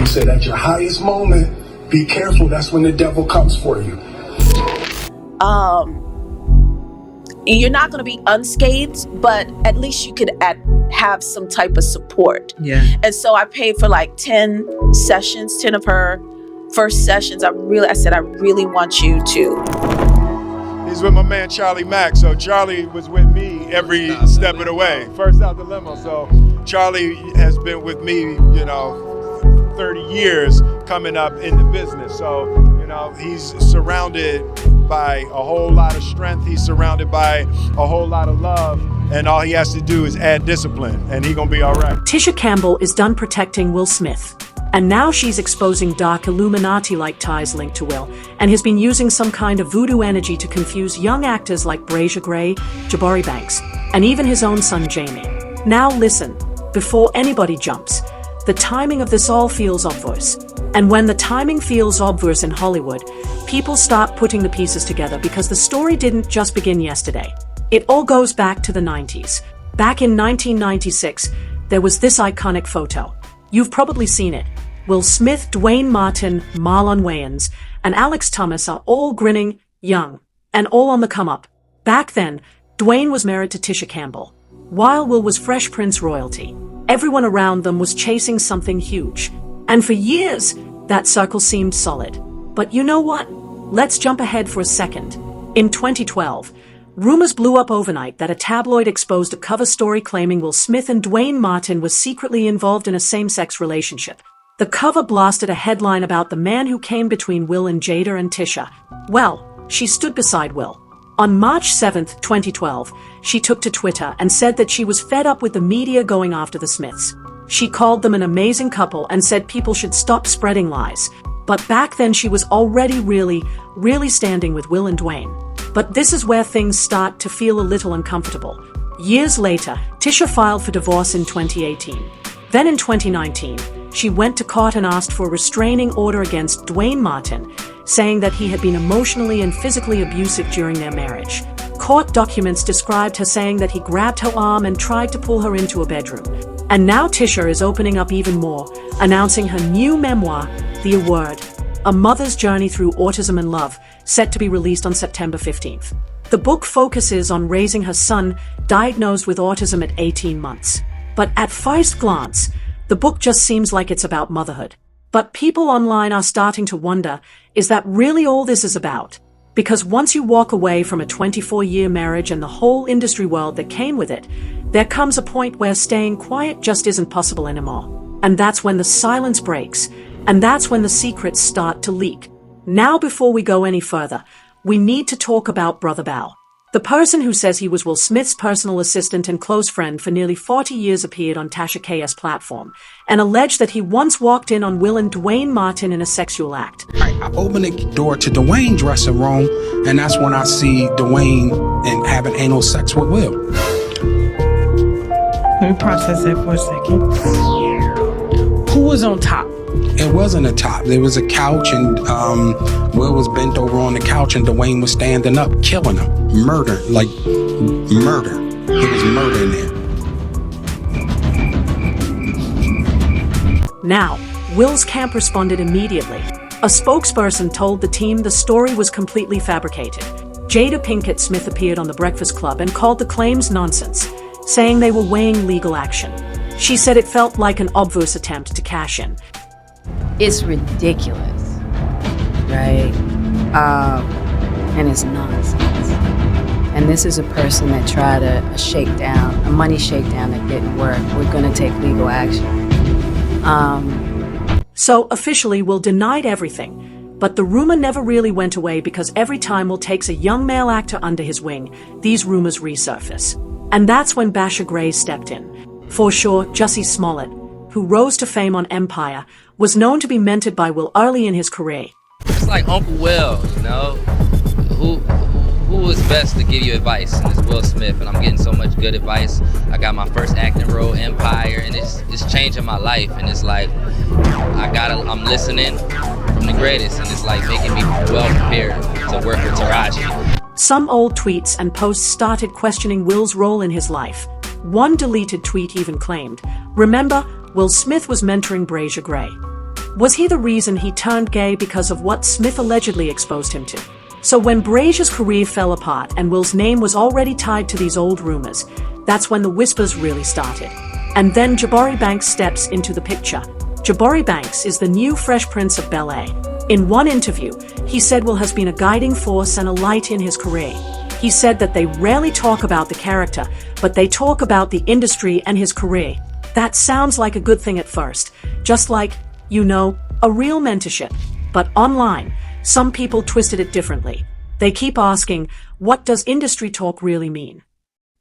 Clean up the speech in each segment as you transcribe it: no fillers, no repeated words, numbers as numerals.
said at your highest moment, be careful, that's when the devil comes for you. You're not going to be unscathed, but at least you could have some type of support. Yeah. And so I paid for like 10 sessions, 10 of her first sessions. I said, I really want you to. He's with my man, Charlie Mack. So Charlie was with me every step of the way. First out the limo. So Charlie has been with me, 30 years coming up in the business. So, he's surrounded by a whole lot of strength. He's surrounded by a whole lot of love. And all he has to do is add discipline, and he's gonna be all right. Tisha Campbell is done protecting Will Smith. And now she's exposing dark Illuminati-like ties linked to Will, and has been using some kind of voodoo energy to confuse young actors like Bryshere, Jabari Banks, and even his own son Jamie. Now listen, before anybody jumps, the timing of this all feels obvious. And when the timing feels obvious in Hollywood, people start putting the pieces together because the story didn't just begin yesterday. It all goes back to the 90s. Back in 1996, there was this iconic photo. You've probably seen it. Will Smith, Dwayne Martin, Marlon Wayans, and Alex Thomas are all grinning, young, and all on the come-up. Back then, Dwayne was married to Tisha Campbell, while Will was Fresh Prince royalty. Everyone around them was chasing something huge. And for years, that circle seemed solid. But you know what? Let's jump ahead for a second. In 2012, rumors blew up overnight that a tabloid exposed a cover story claiming Will Smith and Dwayne Martin were secretly involved in a same-sex relationship. The cover blasted a headline about the man who came between Will and Jada and Tisha. Well, she stood beside Will. On March 7, 2012, she took to Twitter and said that she was fed up with the media going after the Smiths. She called them an amazing couple and said people should stop spreading lies. But back then she was already really standing with Will and Dwayne. But this is where things start to feel a little uncomfortable. Years later, Tisha filed for divorce in 2018. Then in 2019, she went to court and asked for a restraining order against Dwayne Martin, saying that he had been emotionally and physically abusive during their marriage. Court documents described her saying that he grabbed her arm and tried to pull her into a bedroom. And now Tisha is opening up even more, announcing her new memoir, The Award, A Mother's Journey Through Autism and Love, set to be released on September 15th. The book focuses on raising her son, diagnosed with autism at 18 months. But at first glance, the book just seems like it's about motherhood. But people online are starting to wonder, is that really all this is about? Because once you walk away from a 24-year marriage and the whole industry world that came with it, there comes a point where staying quiet just isn't possible anymore. And that's when the silence breaks, and that's when the secrets start to leak. Now, before we go any further, we need to talk about Brother Bao. The person who says he was Will Smith's personal assistant and close friend for nearly 40 years appeared on Tisha K's platform and alleged that he once walked in on Will and Dwayne Martin in a sexual act. I open the door to Dwayne's dressing room, and that's when I see Dwayne and having anal sex with Will. Let me process that for a second. Who was on top? It wasn't a top. There was a couch, and Will was bent over on the couch, and Dwayne was standing up, killing him. Murder. Murder. It was murder in there. Now, Will's camp responded immediately. A spokesperson told the team the story was completely fabricated. Jada Pinkett Smith appeared on The Breakfast Club and called the claims nonsense, saying they were weighing legal action. She said it felt like an obvious attempt to cash in. It's ridiculous, right? And it's nonsense. And this is a person that tried a money shakedown that didn't work. We're going to take legal action. So officially, Will denied everything. But the rumor never really went away because every time Will takes a young male actor under his wing, these rumors resurface. And that's when Bryshere Gray stepped in. For sure, Jussie Smollett, who rose to fame on Empire, was known to be mentored by Will early in his career. It's like Uncle Will, who is best to give you advice? And it's Will Smith, and I'm getting so much good advice. I got my first acting role, Empire, and it's changing my life. And it's like I'm listening from the greatest, and it's like making me well prepared to work with Taraji. Some old tweets and posts started questioning Will's role in his life. One deleted tweet even claimed, "Remember, Will Smith was mentoring Bryshere Gray." Was he the reason he turned gay because of what Smith allegedly exposed him to? So when Bryshere's career fell apart and Will's name was already tied to these old rumors, that's when the whispers really started. And then Jabari Banks steps into the picture. Jabari Banks is the new Fresh Prince of Bel-Air. In one interview, he said Will has been a guiding force and a light in his career. He said that they rarely talk about the character, but they talk about the industry and his career. That sounds like a good thing at first, just like, a real mentorship. But online, some people twisted it differently. They keep asking, what does industry talk really mean?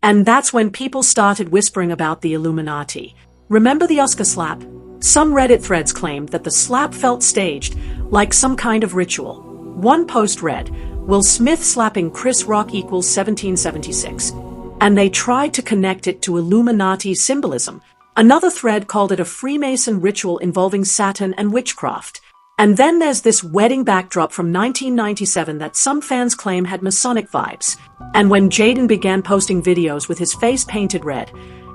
And that's when people started whispering about the Illuminati. Remember the Oscar slap? Some Reddit threads claimed that the slap felt staged, like some kind of ritual. One post read, Will Smith slapping Chris Rock equals 1776. And they tried to connect it to Illuminati symbolism. Another thread called it a Freemason ritual involving Saturn and witchcraft. And then there's this wedding backdrop from 1997 that some fans claim had Masonic vibes. And when Jaden began posting videos with his face painted red,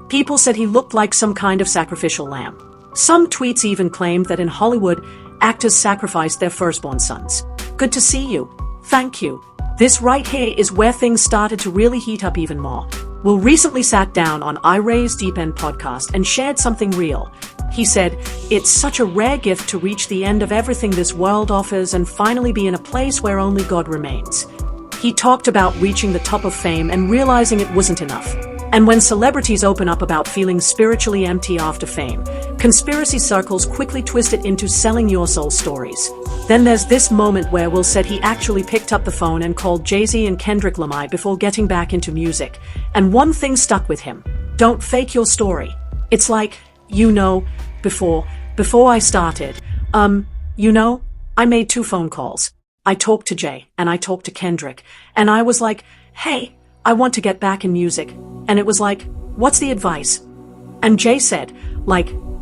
people said he looked like some kind of sacrificial lamb. Some tweets even claimed that in Hollywood, actors sacrificed their firstborn sons. Good to see you. Thank you. This right here is where things started to really heat up even more. Will recently sat down on iRay's Deep End podcast and shared something real. He said, it's such a rare gift to reach the end of everything this world offers and finally be in a place where only God remains. He talked about reaching the top of fame and realizing it wasn't enough. And when celebrities open up about feeling spiritually empty after fame, conspiracy circles quickly twist it into selling your soul stories. Then there's this moment where Will said he actually picked up the phone and called Jay-Z and Kendrick Lamar before getting back into music. And one thing stuck with him. Don't fake your story. It's like, before I started, I made 2 phone calls. I talked to Jay and I talked to Kendrick. And I was like, hey, I want to get back in music. And it was like, what's the advice? And Jay said,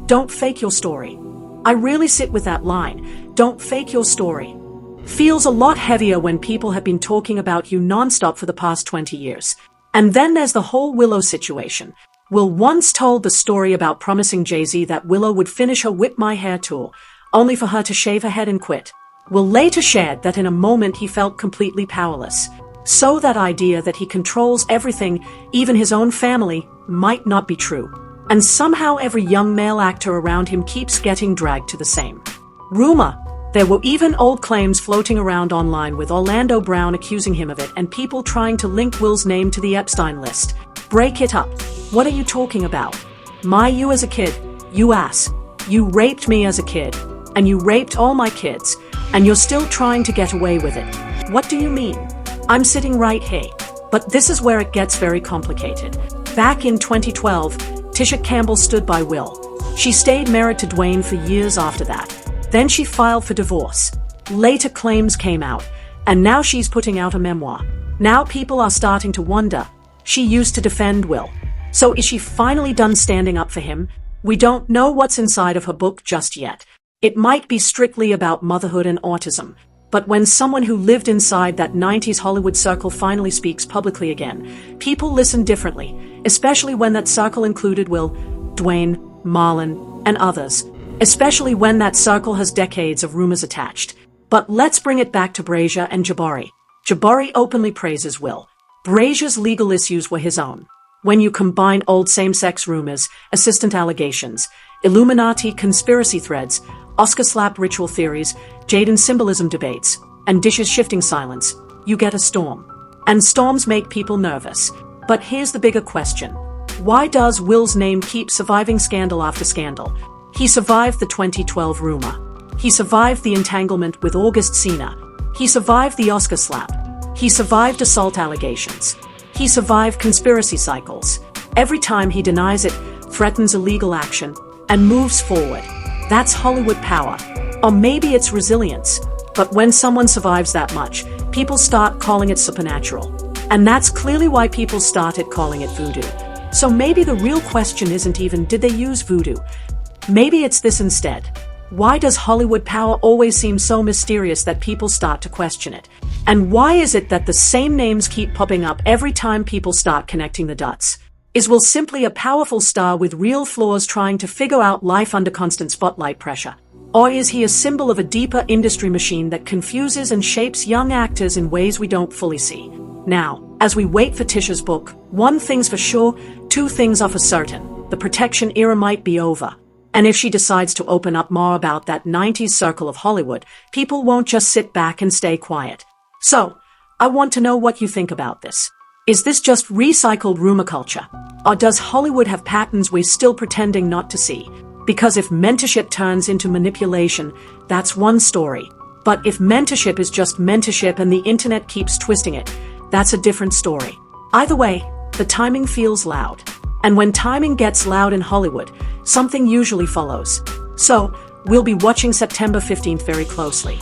don't fake your story. I really sit with that line. Don't fake your story. Feels a lot heavier when people have been talking about you nonstop for the past 20 years. And then there's the whole Willow situation. Will once told the story about promising Jay-Z that Willow would finish her Whip My Hair tour, only for her to shave her head and quit. Will later shared that in a moment he felt completely powerless. So that idea that he controls everything, even his own family, might not be true. And somehow every young male actor around him keeps getting dragged to the same rumor. There were even old claims floating around online with Orlando Brown accusing him of it and people trying to link Will's name to the Epstein list. Break it up. What are you talking about? You as a kid, you ass. You raped me as a kid. And you raped all my kids. And you're still trying to get away with it. What do you mean? I'm sitting right here. But this is where it gets very complicated. Back in 2012, Tisha Campbell stood by Will. She stayed married to Dwayne for years after that. Then she filed for divorce. Later claims came out. And now she's putting out a memoir. Now people are starting to wonder. She used to defend Will. So is she finally done standing up for him? We don't know what's inside of her book just yet. It might be strictly about motherhood and autism. But when someone who lived inside that 90s Hollywood circle finally speaks publicly again, people listen differently, especially when that circle included Will, Dwayne, Marlon, and others. Especially when that circle has decades of rumors attached. But let's bring it back to Bryshere and Jabari. Jabari openly praises Will. Bryshere's legal issues were his own. When you combine old same-sex rumors, assistant allegations, Illuminati conspiracy threads, Oscar slap ritual theories, Jaden symbolism debates, and Dishes shifting silence, you get a storm. And storms make people nervous. But here's the bigger question. Why does Will's name keep surviving scandal after scandal? He survived the 2012 rumor. He survived the entanglement with August Sena. He survived the Oscar slap. He survived assault allegations. He survived conspiracy cycles. Every time he denies it, threatens illegal action, and moves forward. That's Hollywood power. Or maybe it's resilience. But when someone survives that much, people start calling it supernatural. And that's clearly why people started calling it voodoo. So maybe the real question isn't even did they use voodoo? Maybe it's this instead. Why does Hollywood power always seem so mysterious that people start to question it? And why is it that the same names keep popping up every time people start connecting the dots? Is Will simply a powerful star with real flaws trying to figure out life under constant spotlight pressure? Or is he a symbol of a deeper industry machine that confuses and shapes young actors in ways we don't fully see? Now, as we wait for Tisha's book, one thing's for sure, two things are for certain. The protection era might be over. And if she decides to open up more about that 90s circle of Hollywood, people won't just sit back and stay quiet. So, I want to know what you think about this. Is this just recycled rumor culture? Or does Hollywood have patterns we're still pretending not to see? Because if mentorship turns into manipulation, that's one story. But if mentorship is just mentorship and the internet keeps twisting it, that's a different story. Either way, the timing feels loud. And when timing gets loud in Hollywood, something usually follows. So, we'll be watching September 15th very closely.